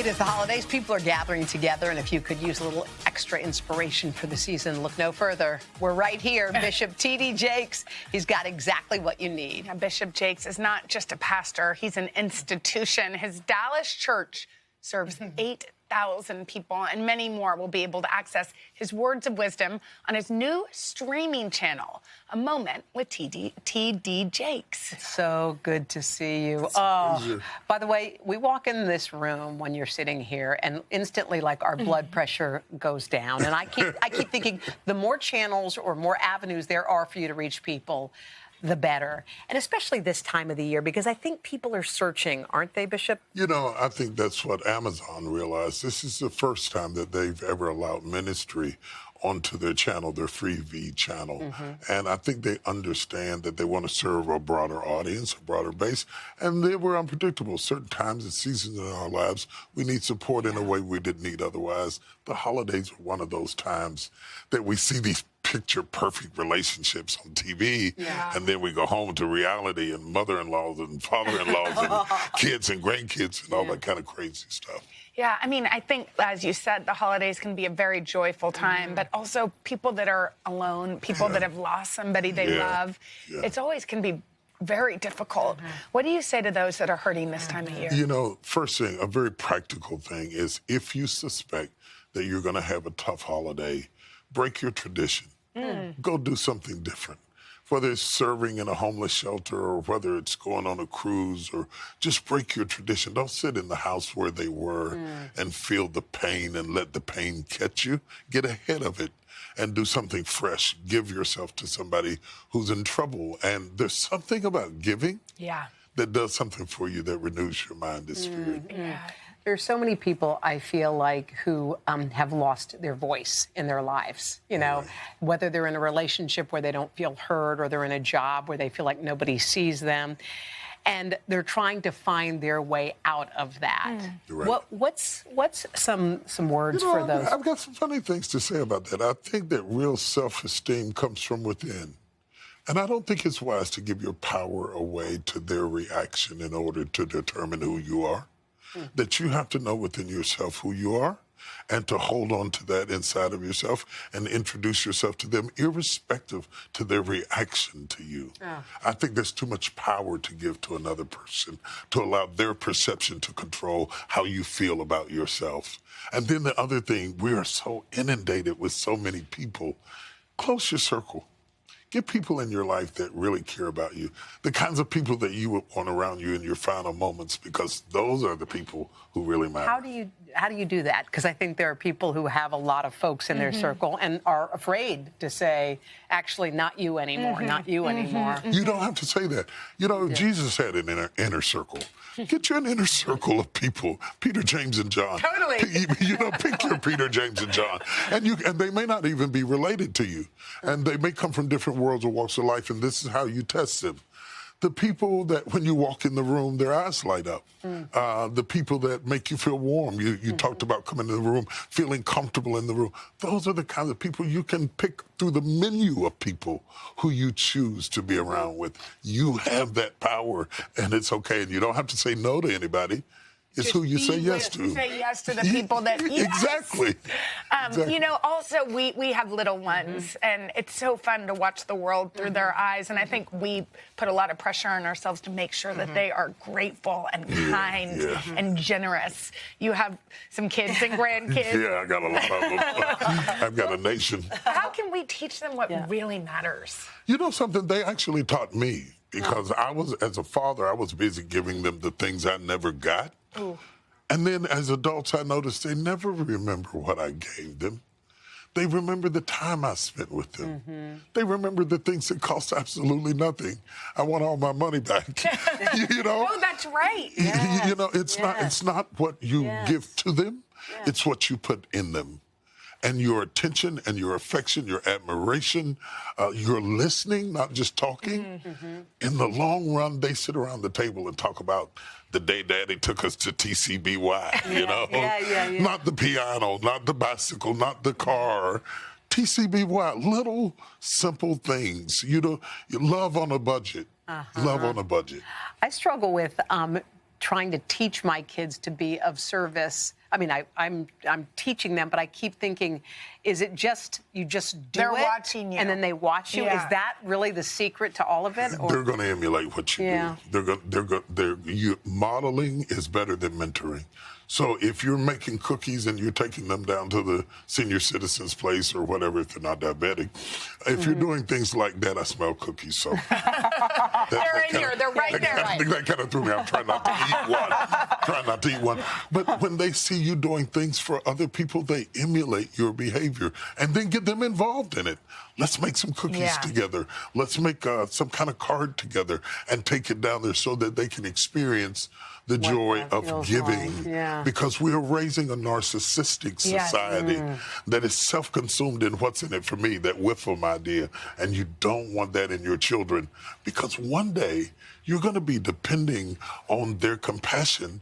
It is the holidays. People are gathering together, and if you could use a little extra inspiration for the season, look no further. We're right here. Bishop T.D. Jakes. He's got exactly what you need. Now, Bishop Jakes is not just a pastor. He's an institution. His Dallas church serves 8,000 people, and many more will be able to access his words of wisdom on his new streaming channel, A Moment with T.D. Jakes. So good to see you. Oh, by the way, we walk in this room when you're sitting here, and instantly, like, our blood pressure goes down. And I keep thinking, the more channels or more avenues there are for you to reach people, the better. And especially this time of the year, because I think people are searching, aren't they, Bishop? You know, I think that's what Amazon realized. This is the first time that they've ever allowed ministry onto their channel, their FreeV channel. And I think they understand that they want to serve a broader audience, a broader base. And they were unpredictable. Certain times and seasons in our lives, we need support in a way we didn't need otherwise. The holidays are one of those times that we see these picture-perfect relationships on TV, and then we go home to reality and mother-in-laws and father-in-laws and kids and grandkids and all that kind of crazy stuff. Yeah, I mean, I think, as you said, the holidays can be a very joyful time, but also people that are alone, people that have lost somebody they love, it's always can be very difficult. What do you say to those that are hurting this time of year? You know, first thing, a very practical thing is if you suspect that you're going to have a tough holiday, break your tradition. Go do something different. Whether it's serving in a homeless shelter or whether it's going on a cruise, or just break your tradition. Don't sit in the house where they were and feel the pain and let the pain catch you. Get ahead of it and do something fresh. Give yourself to somebody who's in trouble. And there's something about giving that does something for you that renews your mind and spirit. There's so many people, I feel like, who have lost their voice in their lives, you know, whether they're in a relationship where they don't feel heard or they're in a job where they feel like nobody sees them, and they're trying to find their way out of that. What's some words for those? I've got some funny things to say about that. I think that real self-esteem comes from within. And I don't think it's wise to give your power away to their reaction in order to determine who you are. That you have to know within yourself who you are and to hold on to that inside of yourself and introduce yourself to them irrespective to their reaction to you. I think there's too much power to give to another person, to allow their perception to control how you feel about yourself. And then the other thing, we are so inundated with so many people. Close your circle. Get people in your life that really care about you, the kinds of people that you would want around you in your final moments, because those are the people who really matter. How do you do that? Because I think there are people who have a lot of folks in their circle and are afraid to say, actually, not you anymore, not you anymore. You don't have to say that. You know, Jesus had an inner circle. Get you an inner circle of people, Peter, James, and John. Totally. You know, pick your Peter, James, and John. And they may not even be related to you. And they may come from different worlds or walks of life, and this is how you test them. The people that, when you walk in the room, their eyes light up. The people that make you feel warm. You talked about coming to the room, feeling comfortable in the room. Those are the kinds of people you can pick through the menu of people who you choose to be around with. You have that power, and it's okay. And you don't have to say no to anybody. It's who you say yes to. Say yes to the people that... Exactly. You know, also, we have little ones, and it's so fun to watch the world through their eyes. And I think we put a lot of pressure on ourselves to make sure that they are grateful and kind and generous. You have some kids and grandkids. Yeah, I got a lot of them. I've got a nation. How can we teach them what really matters? You know something? They actually taught me. Because as a father, I was busy giving them the things I never got. And then as adults, I noticed they never remember what I gave them. They remember the time I spent with them. They remember the things that cost absolutely nothing. I want all my money back. You know? Oh, that's right. You know, it's not what you give to them. It's what you put in them. And your attention and your affection, your admiration, your listening, not just talking. In the long run, they sit around the table and talk about the day Daddy took us to TCBY, you know? Not the piano, not the bicycle, not the car. TCBY, little simple things. You know, love on a budget. Love on a budget. I struggle with trying to teach my kids to be of service. I mean, I'm teaching them, but I keep thinking, is it just you just do They're it watching you. and then they watch you? Yeah. Is that really the secret to all of it? Or? They're going to emulate what you do. Modeling is better than mentoring. So if you're making cookies and you're taking them down to the senior citizens place or whatever, if they're not diabetic, if you're doing things like that, I smell cookies. So They're in here. They're right there. That kind of threw me. I'm trying not to eat one. Trying not to eat one. But when they see you doing things for other people, they emulate your behavior and then get them involved in it. Let's make some cookies together. Let's make some kind of card together and take it down there so that they can experience the joy of giving. Like. Yeah. Because we are raising a narcissistic society that is self-consumed in what's in it for me, that whiff-em idea. And you don't want that in your children, because one day you're going to be depending on their compassion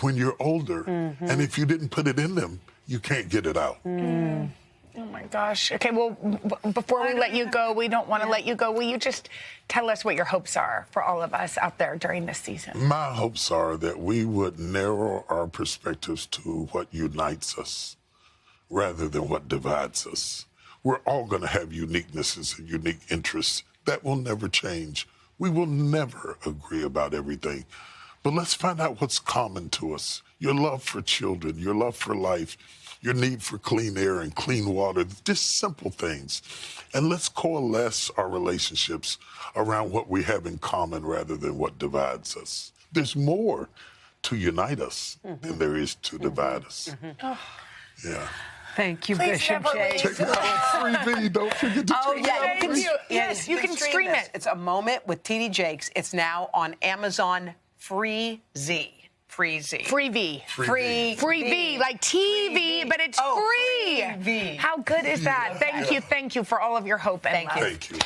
when you're older. And if you didn't put it in them, you can't get it out. Oh, my gosh. Okay, well, before we let you go, we don't want to let you go. Will you just tell us what your hopes are for all of us out there during this season? My hopes are that we would narrow our perspectives to what unites us rather than what divides us. We're all going to have uniquenesses and unique interests. That will never change. We will never agree about everything. But let's find out what's common to us. Your love for children, your love for life, your need for clean air and clean water, just simple things. And let's coalesce our relationships around what we have in common rather than what divides us. There's more to unite us than there is to divide us. Yeah. Thank you, Please Bishop never Jay. leave. Check it out on Freebie. Don't forget to check it out. Thank you. Yes, you can stream this. it. It's A Moment with T.D. Jakes. It's now on Amazon Freezy. Freezy. Free V, like TV, but it's free. Free V. How good is that? Yeah. Thank you for all of your hope and love. Thank you.